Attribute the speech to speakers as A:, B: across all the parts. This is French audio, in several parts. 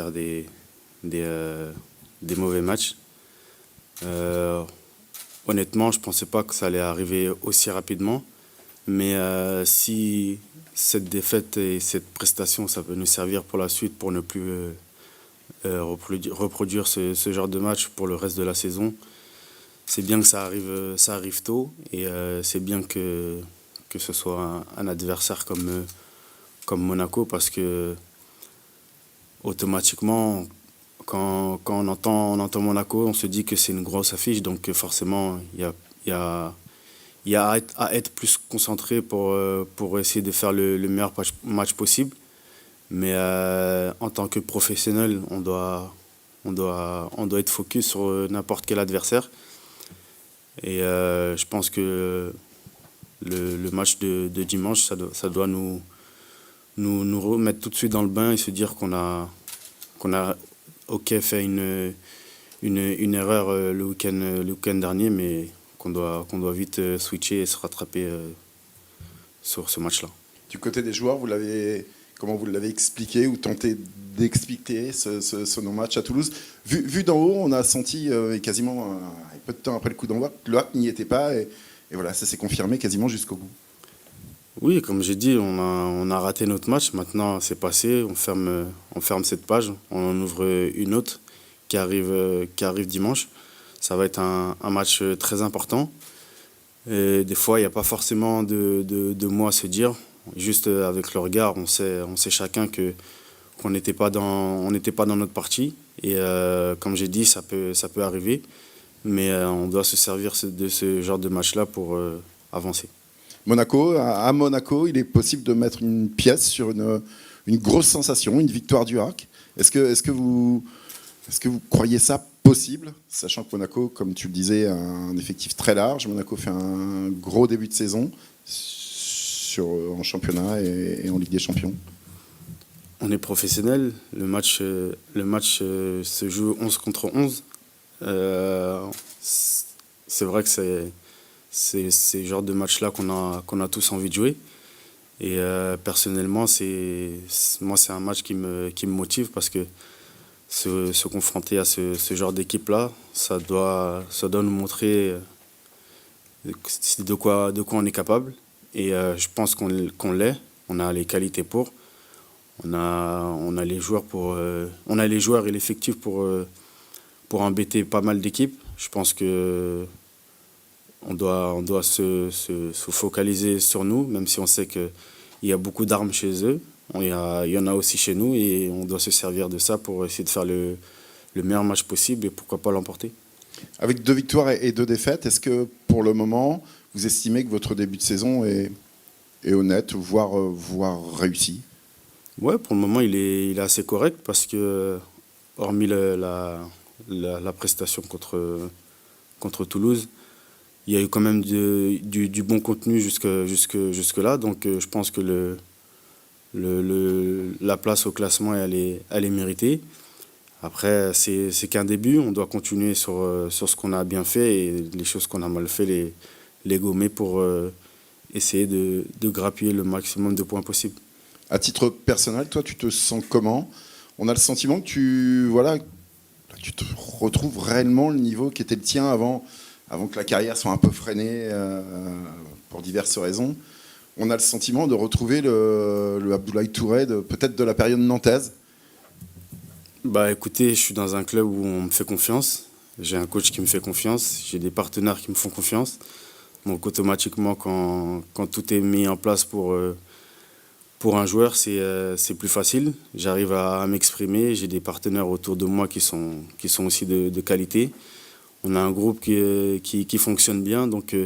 A: faire des, euh, des mauvais matchs. Euh, Honnêtement, je ne pensais pas que ça allait arriver aussi rapidement. Mais si cette défaite et cette prestation, ça peut nous servir pour la suite, pour ne plus reproduire ce genre de match pour le reste de la saison, c'est bien que ça arrive tôt. Et c'est bien que ce soit un adversaire comme Monaco, parce que automatiquement, quand on entend Monaco, on se dit que c'est une grosse affiche. Donc forcément, il y a, il y a à être plus concentré pour essayer de faire le meilleur match possible. Mais en tant que professionnel, on doit être focus sur n'importe quel adversaire. Et je pense que le match de dimanche, ça doit nous remettre tout de suite dans le bain et se dire qu'on a ok, fait une erreur le week-end dernier, mais qu'on doit vite switcher et se rattraper sur ce match-là.
B: Du côté des joueurs, comment vous l'avez expliqué ou tenté d'expliquer ce non-match à Toulouse? Vu d'en haut, on a senti quasiment un peu de temps après le coup d'envoi que le HAC n'y était pas et voilà, ça s'est confirmé quasiment jusqu'au bout.
A: Oui, comme j'ai dit, on a raté notre match. Maintenant, c'est passé. On ferme cette page. On en ouvre une autre qui arrive dimanche. Ça va être un match très important. Et des fois, il n'y a pas forcément de mots à se dire. Juste avec le regard, on sait chacun qu'on n'était pas dans notre partie. Et comme j'ai dit, ça peut arriver. Mais on doit se servir de ce genre de match-là pour avancer.
B: Monaco, à Monaco, il est possible de mettre une pièce sur une grosse sensation, une victoire du HAC. Est-ce que vous croyez ça possible, sachant que Monaco, comme tu le disais, a un effectif très large. Monaco fait un gros début de saison en championnat et en Ligue des Champions.
A: On est professionnel. Le match se joue 11 contre 11. C'est vrai que c'est le genre de match-là qu'on a tous envie de jouer. Et personnellement, moi, c'est un match qui me motive, parce que se confronter à ce genre d'équipe-là, ça doit nous montrer de quoi on est capable. Et je pense qu'on l'est. On a les qualités pour. On a les joueurs on a les joueurs et l'effectif pour embêter pas mal d'équipes. Je pense que on doit se focaliser sur nous, même si on sait qu'il y a beaucoup d'armes chez eux. Il y en a aussi chez nous, et on doit se servir de ça pour essayer de faire le meilleur match possible et pourquoi pas l'emporter.
B: Avec 2 victoires et 2 défaites, est-ce que pour le moment, vous estimez que votre début de saison est honnête, voire réussi?
A: Ouais, pour le moment, il est assez correct, parce que, hormis la prestation contre Toulouse, il y a eu quand même du bon contenu jusque-là. Donc je pense que la place au classement, elle est méritée. Après, c'est qu'un début. On doit continuer sur ce qu'on a bien fait, et les choses qu'on a mal fait, les gommer pour essayer de grappiller le maximum de points possible.
B: À titre personnel, toi, tu te sens comment? On a le sentiment que tu te retrouves réellement le niveau qui était le tien avant que la carrière soit un peu freinée pour diverses raisons. On a le sentiment de retrouver le Abdoulaye Touré peut-être de la période nantaise.
A: Bah écoutez, je suis dans un club où on me fait confiance. J'ai un coach qui me fait confiance. J'ai des partenaires qui me font confiance. Donc automatiquement, quand tout est mis en place pour un joueur, c'est plus facile. J'arrive à m'exprimer. J'ai des partenaires autour de moi qui sont aussi de qualité. On a un groupe qui fonctionne bien, donc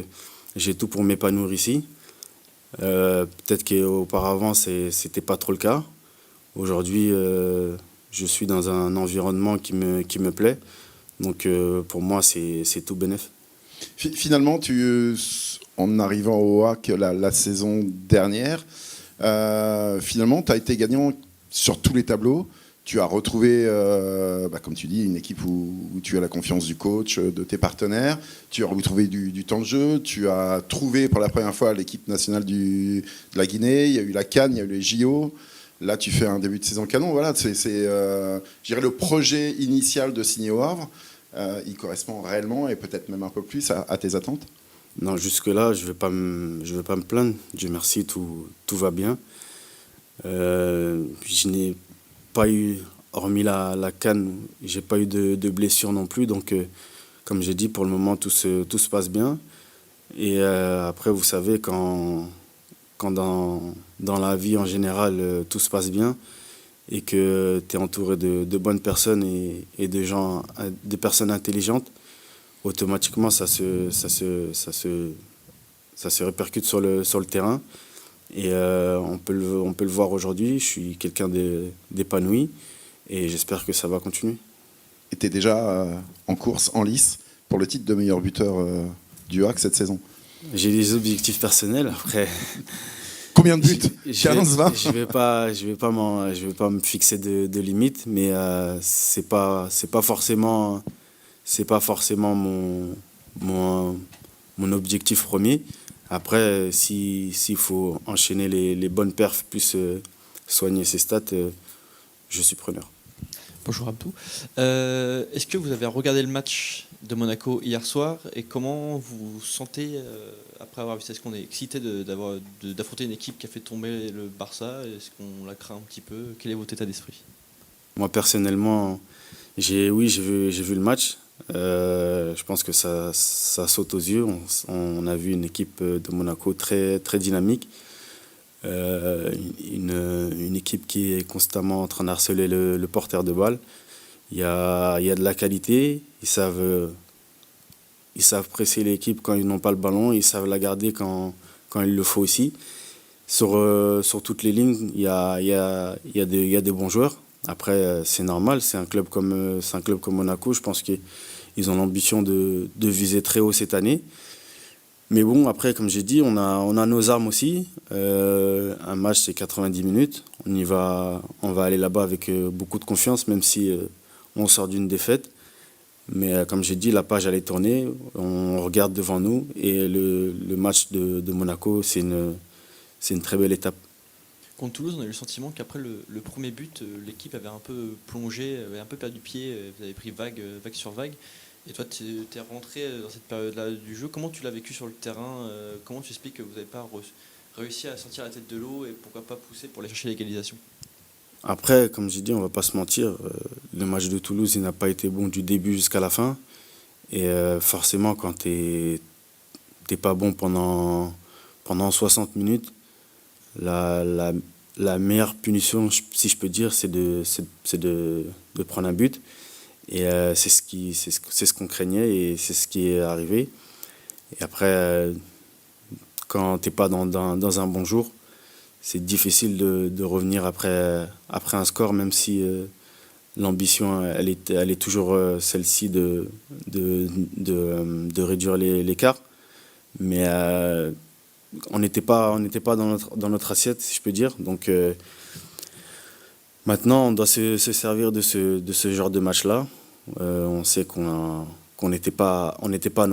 A: j'ai tout pour m'épanouir ici. Peut-être qu'auparavant, c'était pas trop le cas. Aujourd'hui, je suis dans un environnement qui me plaît. Donc pour moi, c'est tout bénef.
B: Finalement, en arrivant au HAC la saison dernière, finalement, tu as été gagnant sur tous les tableaux. Tu as retrouvé, comme tu dis, une équipe où tu as la confiance du coach, de tes partenaires. Tu as retrouvé du temps de jeu. Tu as trouvé pour la première fois l'équipe nationale de la Guinée. Il y a eu la CAN, il y a eu les JO. Là, tu fais un début de saison canon. Voilà, je dirais le projet initial de signer au Havre. Il correspond réellement et peut-être même un peu plus à tes attentes.
A: Non, jusque-là, je vais pas me plaindre. Dieu merci, tout va bien. Je n'ai pas eu, hormis la CAN, j'ai pas eu de blessure non plus. Donc, comme j'ai dit, pour le moment, tout se passe bien. Et après, vous savez, quand dans la vie en général, tout se passe bien et que tu es entouré de bonnes personnes et de gens, de personnes intelligentes, automatiquement, ça se répercute sur le terrain. Et on peut le voir aujourd'hui, je suis quelqu'un d'épanoui et j'espère que ça va continuer.
B: Et tu es déjà en course, en lice, pour le titre de meilleur buteur du HAC cette saison.
A: J'ai des objectifs personnels, après...
B: Combien de buts? 15, 20?
A: Je vais pas me fixer de limites, mais c'est pas forcément mon objectif premier. Après, s'il faut enchaîner les bonnes perfs plus soigner ses stats, je suis preneur.
C: Bonjour Abdou. Est-ce que vous avez regardé le match de Monaco hier soir et comment vous vous sentez après avoir vu ça? Est-ce qu'on est excité d'affronter une équipe qui a fait tomber le Barça? Est-ce qu'on la craint un petit peu? Quel est votre état d'esprit?
A: Moi personnellement, j'ai vu le match. Je pense que ça saute aux yeux. On a vu une équipe de Monaco très, très dynamique. Une équipe qui est constamment en train d'harceler le porteur de balle. Il y a de la qualité. Ils savent presser l'équipe quand ils n'ont pas le ballon. Ils savent la garder quand il le faut aussi. Sur toutes les lignes, il y a des bons joueurs. Après, c'est normal. C'est un club comme Monaco. Je pense qu'ils ont l'ambition de viser très haut cette année. Mais bon, après, comme j'ai dit, on a nos armes aussi. Un match, c'est 90 minutes. On va aller là-bas avec beaucoup de confiance, même si on sort d'une défaite. Mais comme j'ai dit, la page, elle est tournée. On regarde devant nous. Et le match de Monaco, c'est une très belle étape.
C: Contre Toulouse, on a eu le sentiment qu'après le premier but, l'équipe avait un peu plongé, avait un peu perdu pied. Vous avez pris vague sur vague. Et toi, tu es rentré dans cette période-là du jeu. Comment tu l'as vécu sur le terrain? Comment tu expliques que vous n'avez pas réussi à sortir la tête de l'eau et pourquoi pas pousser pour aller chercher l'égalisation?
A: Après, comme j'ai dit, on ne va pas se mentir. Le match de Toulouse, il n'a pas été bon du début jusqu'à la fin. Et forcément, quand tu n'es pas bon pendant 60 minutes, la meilleure punition, si je peux dire, c'est de prendre un but. Et c'est ce qu'on craignait et c'est ce qui est arrivé. Et après, quand tu n'es pas dans un bon jour, c'est difficile de revenir après un score, même si l'ambition, elle est toujours celle-ci de réduire l'écart. Mais on n'était pas dans notre assiette, si je peux dire. Donc maintenant, on doit se servir de ce genre de match-là. On sait qu'on n'était pas à